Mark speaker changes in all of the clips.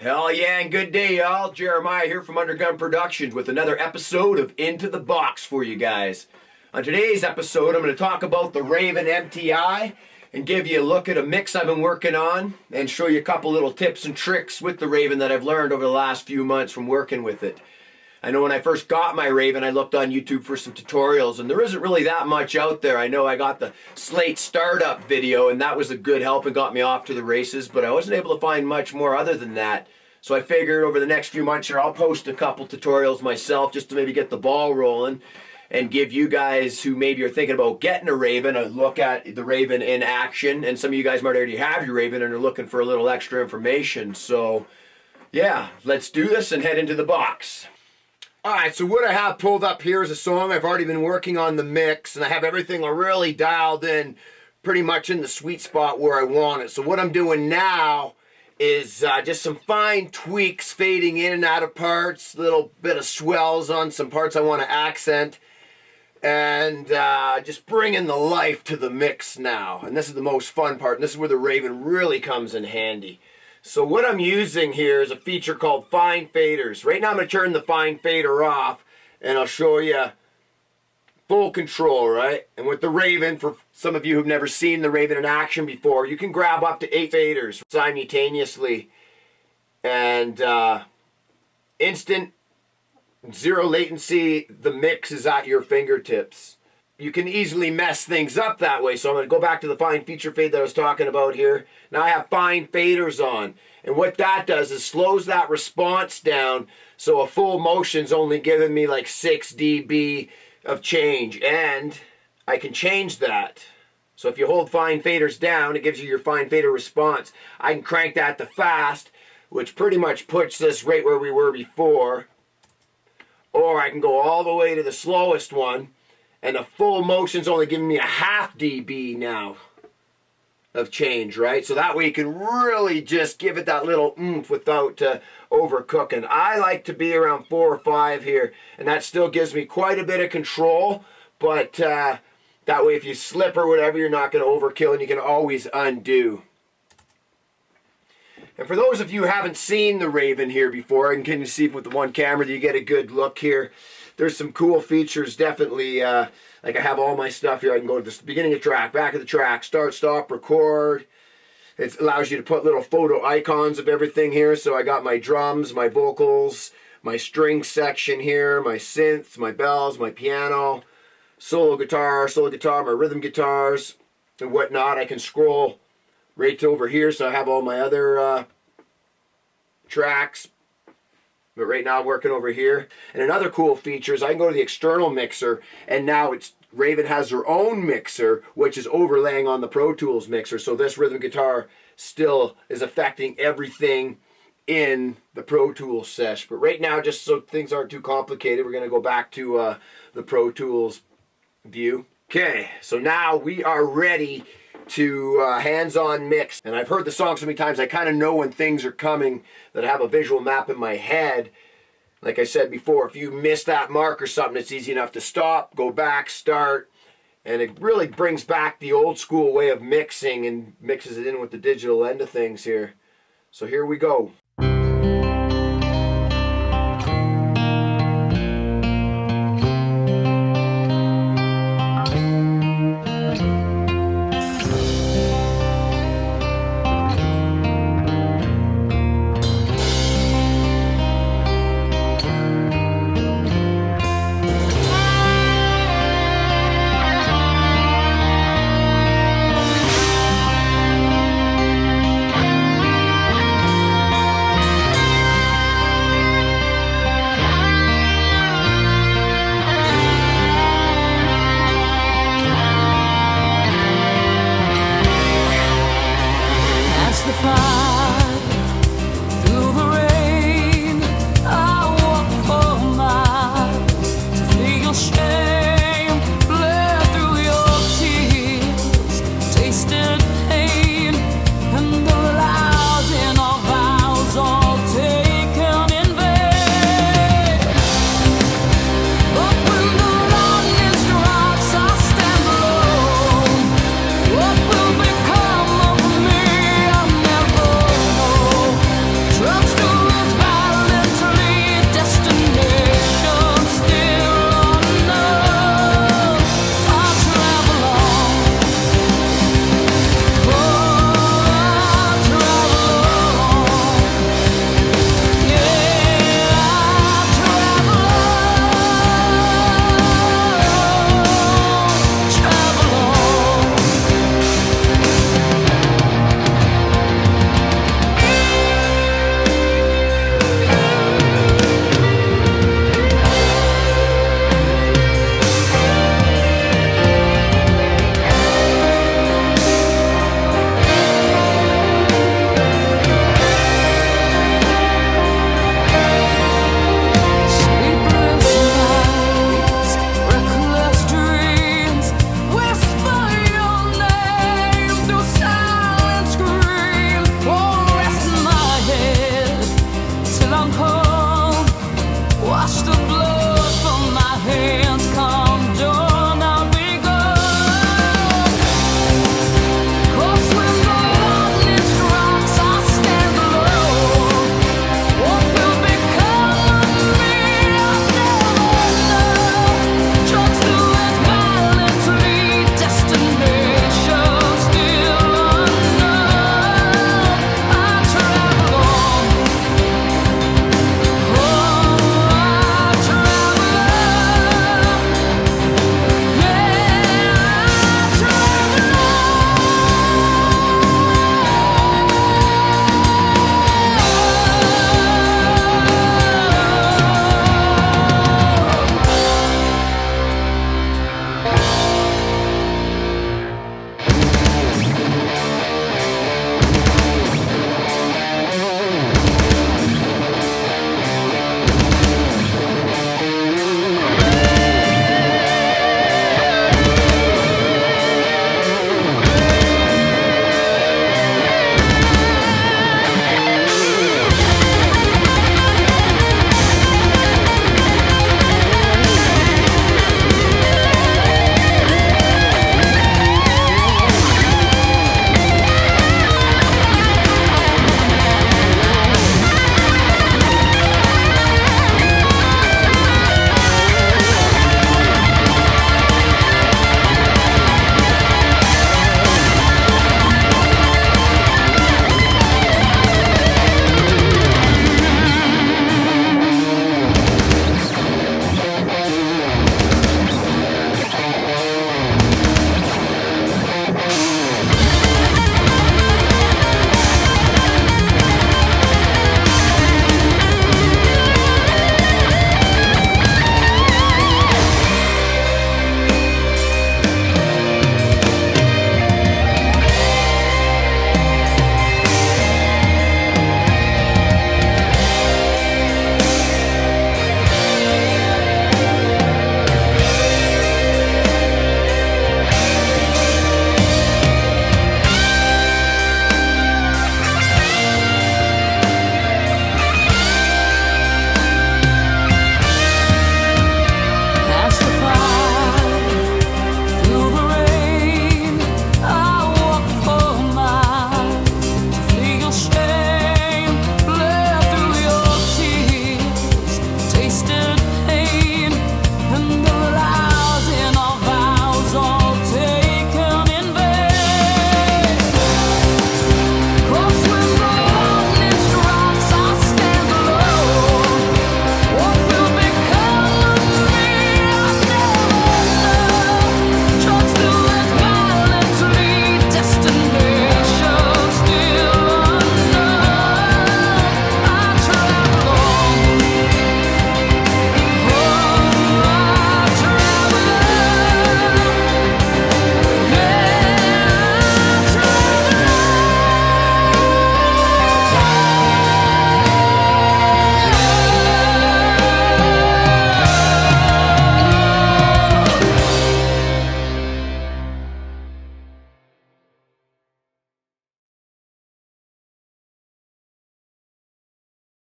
Speaker 1: Hell yeah, and good day, y'all. Jeremiah here from UnderGunned Productions with another episode of Into the Box for you guys. On today's episode, I'm going to talk about the Raven MTi and give you a look at a mix I've been working on and show you a couple little tips and tricks with the Raven that I've learned over the last few months from working with it. I know when I first got my Raven, I looked on YouTube for some tutorials, and there isn't really that much out there. I know I got the Slate startup video, and that was a good help and got me off to the races, but I wasn't able to find much more other than that. So I figured over the next few months here, I'll post a couple tutorials myself just to maybe get the ball rolling and give you guys who maybe are thinking about getting a Raven a look at the Raven in action. And some of you guys might already have your Raven and are looking for a little extra information. So yeah, let's do this and head into the box. Alright, so what I have pulled up here is a song. I've already been working on the mix, and I have everything really dialed in pretty much in the sweet spot where I want it. So what I'm doing now is just some fine tweaks, fading in and out of parts, little bit of swells on some parts I want to accent, and just bringing the life to the mix now. And this is the most fun part, and this is where the Raven really comes in handy. So what I'm using here is a feature called Fine Faders. Right now I'm going to turn the Fine Fader off, and I'll show you full control, right? And with the Raven, for some of you who've never seen the Raven in action before, you can grab up to 8 faders simultaneously. And instant, zero latency, the mix is at your fingertips. You can easily mess things up that way. So I'm going to go back to the fine feature fade that I was talking about here. Now I have fine faders on. And what that does is slows that response down, so a full motion's only giving me like 6 dB of change. And I can change that. So if you hold fine faders down, it gives you your fine fader response. I can crank that to fast, which pretty much puts us right where we were before. Or I can go all the way to the slowest one, and the full motion's only giving me a half dB now of change, right? So that way you can really just give it that little oomph without overcooking. I like to be around 4 or 5 here, and that still gives me quite a bit of control, but that way if you slip or whatever, you're not going to overkill, and you can always undo. And for those of you who haven't seen the Raven here before, and can you see with the one camera that you get a good look here, there's some cool features, definitely. Like I have all my stuff here. I can go to the beginning of the track, back of the track, start, stop, record. It allows you to put little photo icons of everything here. So I got my drums, my vocals, my string section here, my synths, my bells, my piano, solo guitar, my rhythm guitars, and whatnot. I can scroll right to over here, so I have all my other tracks. But right now I'm working over here. And another cool feature is I can go to the external mixer, and now Raven has their own mixer, which is overlaying on the Pro Tools mixer. So this rhythm guitar still is affecting everything in the Pro Tools sesh. But right now, just so things aren't too complicated, we're going to go back to the Pro Tools view. Okay, so now we are ready to hands-on mix. And I've heard the song so many times, I kind of know when things are coming, that I have a visual map in my head. Like I said before, if you miss that mark or something, it's easy enough to stop, go back, start, and it really brings back the old school way of mixing and mixes it in with the digital end of things here. So here we go.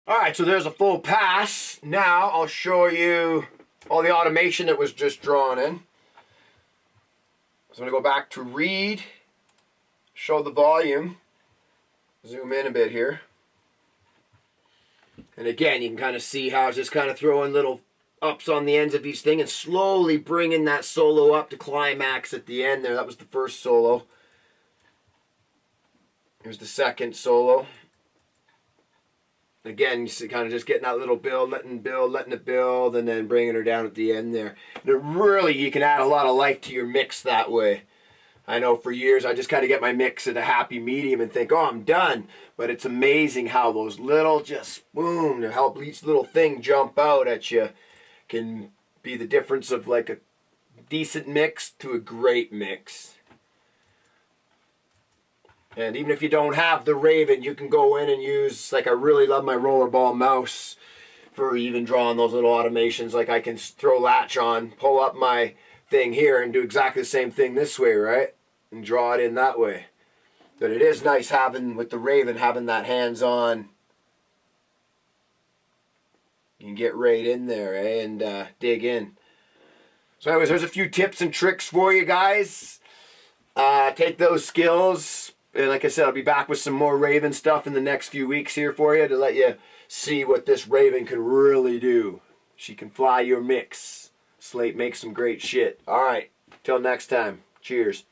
Speaker 1: Alright, so there's a full pass. Now I'll show you all the automation that was just drawn in. So I'm going to go back to read, show the volume, zoom in a bit here. And again, you can kind of see how it's just kind of throwing little ups on the ends of each thing and slowly bringing that solo up to climax at the end there. That was the first solo. Here's the second solo. Again, you see kind of just getting that little build, letting it build, and then bringing her down at the end there. And it really, you can add a lot of life to your mix that way. I know for years I just kind of get my mix at a happy medium and think, oh, I'm done. But it's amazing how those little, just boom, to help each little thing jump out at you can be the difference of like a decent mix to a great mix. And even if you don't have the Raven, you can go in and use, like I really love my rollerball mouse for even drawing those little automations. Like I can throw latch on, pull up my thing here and do exactly the same thing this way, right? And draw it in that way. But it is nice having, with the Raven, having that hands-on. You can get right in there, eh? And dig in. So anyways, there's a few tips and tricks for you guys. Take those skills. And like I said, I'll be back with some more Raven stuff in the next few weeks here for you to let you see what this Raven can really do. She can fly your mix. Slate makes some great shit. Alright, till next time. Cheers.